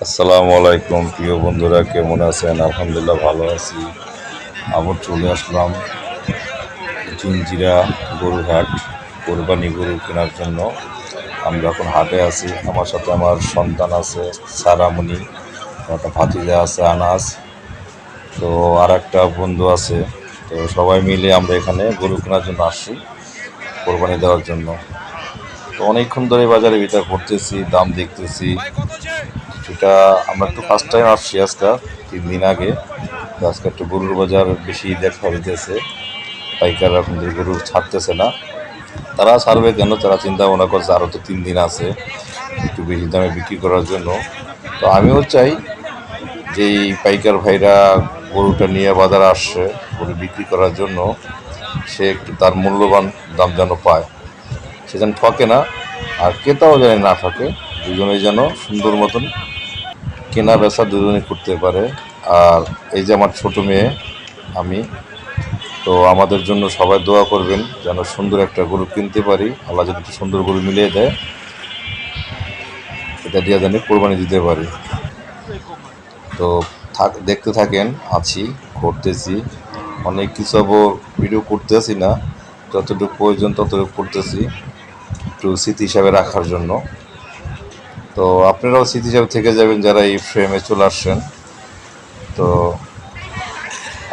আসসালামু আলাইকুম প্রিয় বন্ধুরা, কেমন আছেন? আলহামদুলিল্লাহ ভালো আছি। আবার চলে আসলাম জিঞ্জিরা গরুর হাট, কোরবানি গরু কেনার জন্য। আমরা এখন হাটে আছি, আমার সাথে আমার সন্তান আছে সারামণি, একটা ভাতিজা আছে আনাস, তো আর একটা বন্ধু আছে। তো সবাই মিলে আমরা এখানে গরু কেনার জন্য আসছি, কোরবানি দেওয়ার জন্য। তো অনেকক্ষণ ধরে বাজারের ভিতরে ঘুরতেছি, দাম দেখতেছি। কিছুটা আমরা একটু ফার্স্ট টাইম আসছি আজকে, 3 দিন আগে। তো আজকে একটু গরুর বাজার বেশি দেখা হইতেছে, পাইকাররা এখন গরু ছাড়তেছে না। তারা ছাড়বে কেন, তারা চিন্তা ভাবনা করছে আরও তো 3 দিন আছে একটু বেশি দামে বিক্রি করার জন্য। তো আমিও চাই যে এই পাইকার ভাইরা গরুটা নিয়ে বাজারে আসছে গরু বিক্রি করার জন্য, সে একটু তার মূল্যবান দাম যেন পায়, সে যেন ঠকে না, আর ক্রেতাও যেন না ঠকে। দুজনেই যেন সুন্দর মতন কেনা বেচা দুজনে করতে পারে। আর এই যে আমার ছোট মেয়ে, আমি, তো আমাদের জন্য সবাই দোয়া করবেন যেন সুন্দর একটা গরু কিনতে পারি, আল্লাহ যেন একটু সুন্দর গরু মিলিয়ে দেয়, এটা দিয়ে যেন কোরবানি দিতে পারি। তো দেখতে থাকেন, আছি, ঘুরতেছি, অনেক কিছু ভিডিও করতেছি না, যতটুকু প্রয়োজন ততটুকু করতেছি একটু স্মৃতি হিসাবে রাখার জন্য। তো আপনারাও স্মৃতি হিসাবে থেকে যাবেন যারা এই ফ্রেমে চলে আসছেন। তো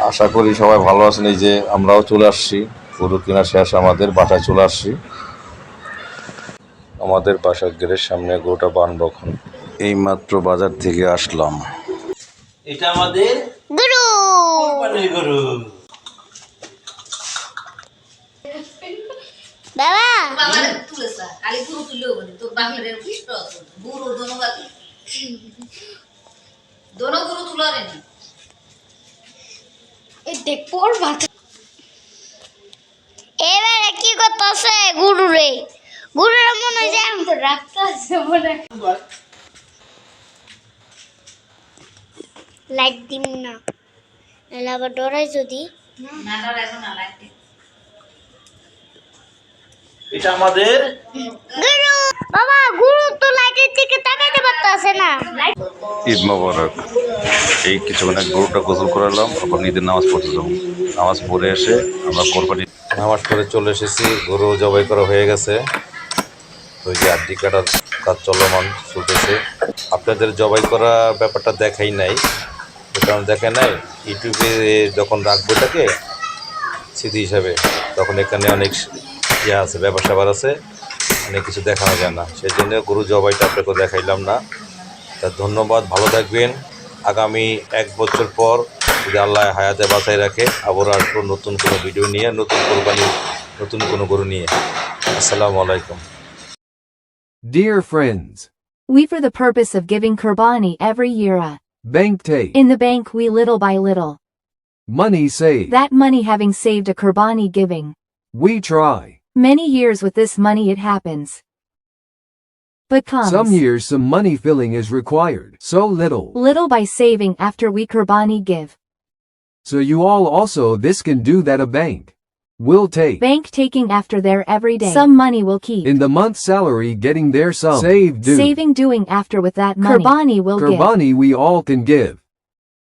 আশা করি সবাই ভালো আছেন। এই যে আমরাও চলে আসছি, গরু কেনা শেষ, আমাদের বাসায় চলে আসছি। আমাদের বাসার গেটের সামনে গরুটা বানবো এখন, এইমাত্র বাজার থেকে আসলাম। এটা আমাদের গরু, কোরবানির গরু। বাবা বাবারে তুলেছা খালি গুরু তুললেও বলি তোর বাপের কৃষ্ণ গুরু দোনো গুরু তুলারে না এই দেখ পর ভাত এবারে কি করতেছে গুরুরে গুরুরে মনে হয় যে আমি তো রাখতে আছে মনে লাইট দিম না নাহলে আবার ডরাই যদি না ডর এখন না লাগতে এটা আমাদের গুরু বাবা গুরু তো লাইটের দিকে তাকাইতে পারতাছে না ঈদ মোবারক। এই কিছুক্ষণ আগে গরুটা গোসল করালাম, আবার ঈদের নামাজ পড়তে যাবো। নামাজ পড়ে এসে আমরা কোরবানি নামাজ পড়ে চলে এসেছি, গরু জবাই করা হয়ে গেছে। তো এই যে আড্ডি কাটার কাজ চলমান চলতেছে। আপনাদের জবাই করা ব্যাপারটা দেখাই নাই, কারণ দেখে নাই ইউটিউবে যখন রাখবো এটাকে স্মৃতি হিসাবে, তখন এখানে অনেক আছে, ব্যাপার স্যাপার আছে, অনেক কিছু দেখানো যায় না, সেই জন্য গরু জবাইটা আপনাকে দেখাইলাম না। তা ধন্যবাদ, ভালো থাকবেন। আগামী 1 বছর পর যদি আল্লাহ হায়াতে বাঁচাই রাখে, আবার আসবো নতুন কোনো ভিডিও নিয়ে, নতুন কোরবানি, নতুন কোনো গরু নিয়ে। আসসালামু আলাইকুম। Dear friends, We for the purpose of giving Qurbani every year bank take, in the bank we little by little. money saved, That money having saved a Qurbani giving. we try. Many years with this money it happens. But comes Some years some money filling is required, so little by saving after we Qurbani give. so you all also this can do that a bank will take. Bank taking after their every day. Some money will keep. In the month's salary getting their some saved do. Saving doing after with that money. Qurbani will give. Qurbani we all can give.